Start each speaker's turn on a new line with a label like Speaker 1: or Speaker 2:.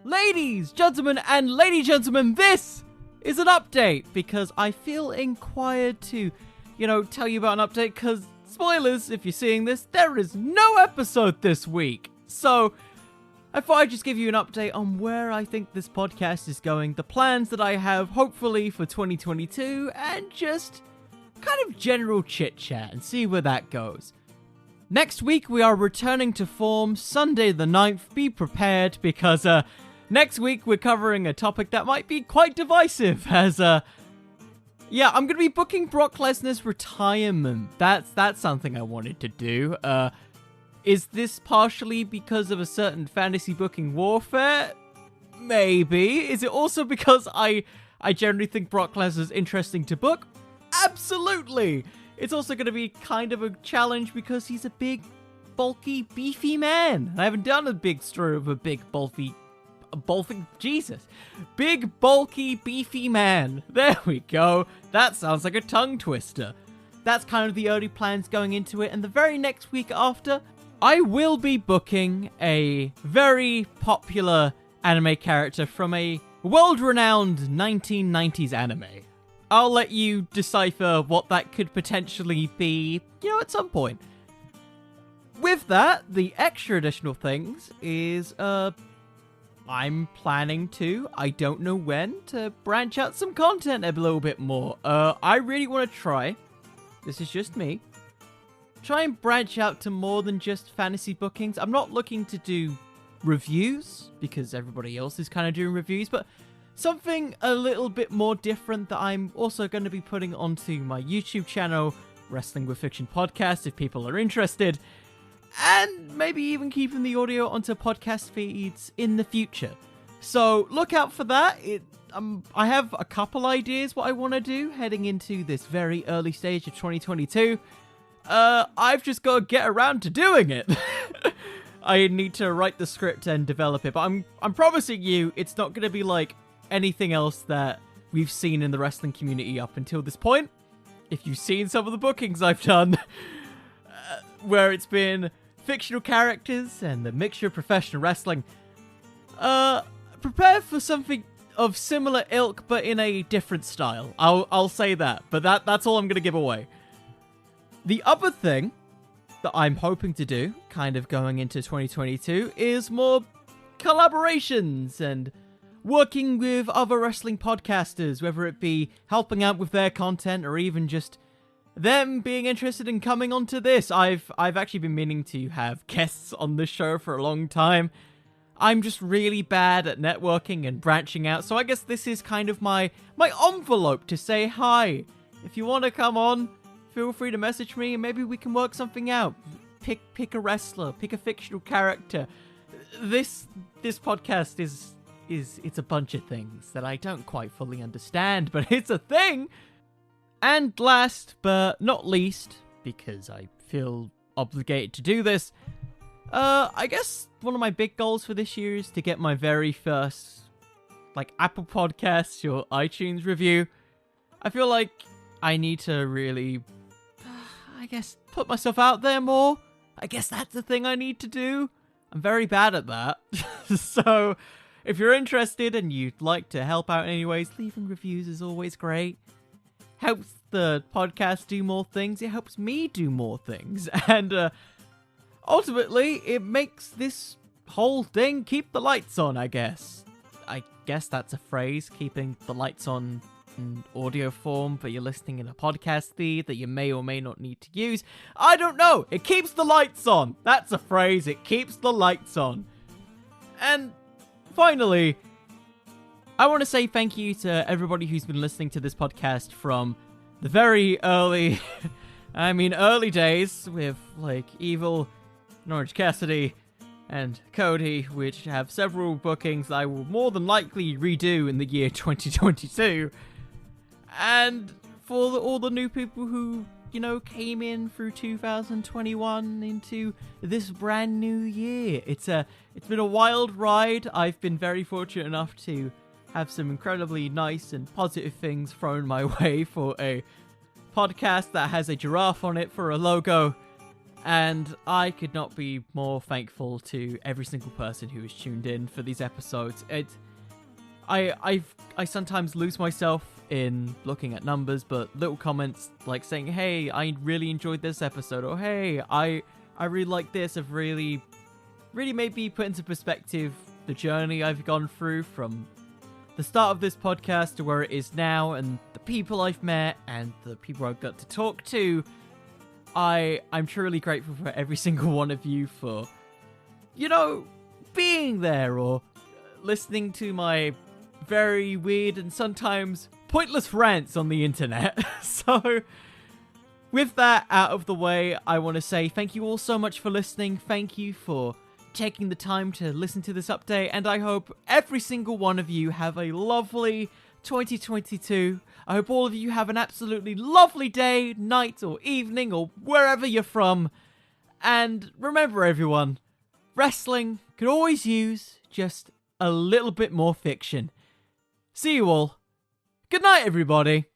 Speaker 1: Ladies, gentlemen, and lady gentlemen, this is an update because I feel inquired to, tell you about an update because, spoilers, if you're seeing this, there is no episode this week. So, I thought I'd just give you an update on where I think this podcast is going, the plans that I have, hopefully, for 2022, and just kind of general chit-chat and see where that goes. Next week, we are returning to form, Sunday the 9th. Be prepared, because next week we're covering a topic that might be quite divisive, as, I'm going to be booking Brock Lesnar's retirement. That's something I wanted to do. Is this partially because of a certain fantasy booking warfare? Maybe. Is it also because I generally think Brock Lesnar's interesting to book? Absolutely! It's also going to be kind of a challenge because he's a big, bulky, beefy man. I haven't done a big story of a big, bulky, big, bulky, beefy man. There we go. That sounds like a tongue twister. That's kind of the early plans going into it. And the very next week after, I will be booking a very popular anime character from a world-renowned 1990s anime. I'll let you decipher what that could potentially be, at some point. With that, the extra additional things is, I'm planning to, I don't know when, to branch out some content a little bit more. I really want to try, this is just me, try and branch out to more than just fantasy bookings. I'm not looking to do reviews, because everybody else is kind of doing reviews, but something a little bit more different that I'm also going to be putting onto my YouTube channel, Wrestling with Fiction Podcast, if people are interested, and maybe even keeping the audio onto podcast feeds in the future. So look out for that. I have a couple ideas what I want to do heading into this very early stage of 2022. I've just got to get around to doing it. I need to write the script and develop it, but I'm promising you it's not going to be like anything else that we've seen in the wrestling community up until this point. If you've seen some of the bookings I've done, where it's been fictional characters and the mixture of professional wrestling, prepare for something of similar ilk, but in a different style. I'll say that, but that's all I'm going to give away. The other thing that I'm hoping to do, kind of going into 2022, is more collaborations and working with other wrestling podcasters, whether it be helping out with their content or even just them being interested in coming onto this. I've actually been meaning to have guests on this show for a long time. I'm just really bad at networking and branching out, so I guess this is kind of my envelope to say hi. If you want to come on, feel free to message me and maybe we can work something out. Pick a wrestler, pick a fictional character. This podcast it's a bunch of things that I don't quite fully understand, but it's a thing. And last but not least, because I feel obligated to do this, I guess one of my big goals for this year is to get my very first, Apple Podcasts or iTunes review. I feel like I need to really, put myself out there more. I guess that's the thing I need to do. I'm very bad at that. So, if you're interested and you'd like to help out in any ways, leaving reviews is always great. Helps the podcast do more things. It helps me do more things. And ultimately, it makes this whole thing keep the lights on, I guess. I guess that's a phrase, keeping the lights on in audio form, but you're listening in a podcast feed that you may or may not need to use. I don't know. It keeps the lights on. That's a phrase. It keeps the lights on. And finally, I want to say thank you to everybody who's been listening to this podcast from the very early days with, Evil, Orange Cassidy, and Cody, which have several bookings that I will more than likely redo in the year 2022. And for all the new people who, came in through 2021 into this brand new year. It's been a wild ride. I've been very fortunate enough to have some incredibly nice and positive things thrown my way for a podcast that has a giraffe on it for a logo. And I could not be more thankful to every single person who has tuned in for these episodes. I sometimes lose myself in looking at numbers, but little comments like saying, "Hey, I really enjoyed this episode," or "Hey, I really like this," have really made me put into perspective the journey I've gone through from the start of this podcast to where it is now, and the people I've met and the people I've got to talk to. I'm truly grateful for every single one of you for, being there or listening to my very weird and sometimes pointless rants on the internet. So, with that out of the way, I want to say thank you all so much for listening. Thank you for taking the time to listen to this update, and I hope every single one of you have a lovely 2022. I hope all of you have an absolutely lovely day, night, or evening, or wherever you're from. And remember, everyone, wrestling could always use just a little bit more fiction. See you all. Good night, everybody.